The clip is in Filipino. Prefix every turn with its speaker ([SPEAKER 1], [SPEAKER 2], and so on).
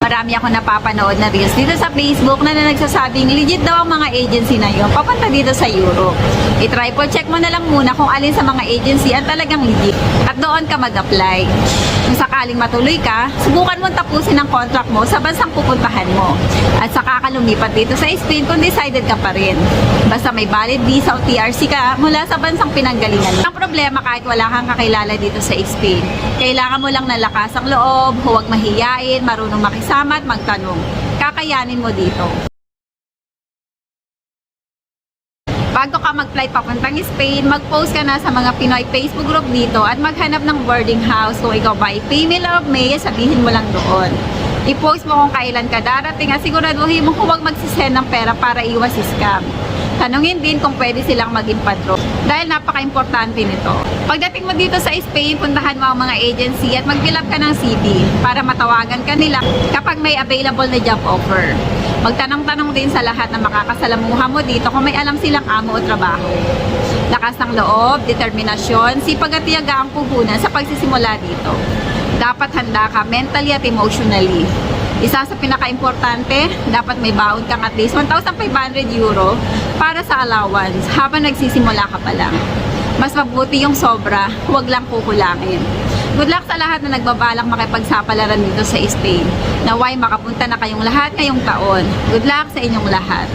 [SPEAKER 1] Marami ako napapanood na reels dito sa Facebook na nagsasabing legit daw ang mga agency na yun papunta dito sa Europe. I-triple check mo na lang muna kung alin sa mga agency ang talagang legit at doon ka mag-apply. Kung sakaling matuloy ka, subukan mong tapusin ang contract mo sa bansang pupuntahan mo at saka ka lumipat dito sa Spain kung decided ka pa rin. Basta may valid visa o TRC ka mula sa bansang pinanggalingan mo. Ang problema kahit wala kang kakilala dito sa Spain, kailangan mo lang ng lakas ang loob, huwag mahiyain, marunong makisama at magtanong. Kakayanin mo dito. Bago ka mag-fly papuntang Spain, mag-post ka na sa mga Pinoy Facebook group dito at maghanap ng boarding house. Kung ikaw ba ay female or male, sabihin mo lang doon. I-post mo kung kailan ka darating at siguraduhin mo huwag magsisend ng pera para iwas scam. Tanungin din kung pwede silang maging padro dahil napaka-importante nito. Pagdating mo dito sa Spain, puntahan mo ang mga agency at mag-fill up ka ng CV para matawagan ka nila kapag may available na job offer. Magtanong-tanong din sa lahat na makakasalamuha mo dito kung may alam silang amo o trabaho. Lakas ng loob, determinasyon, sipag at tiyaga ang puhunan sa pagsisimula dito. Dapat handa ka mentally at emotionally. Isa sa pinaka-importante, dapat may baon kang at least 1,500 euro para sa allowance habang nagsisimula ka pa lang. Mas mabuti yung sobra, huwag lang kukulangin. Good luck sa lahat na nagbabalak makipagsapalaran dito sa Spain. Naway makapunta na kayong lahat ngayong taon. Good luck sa inyong lahat.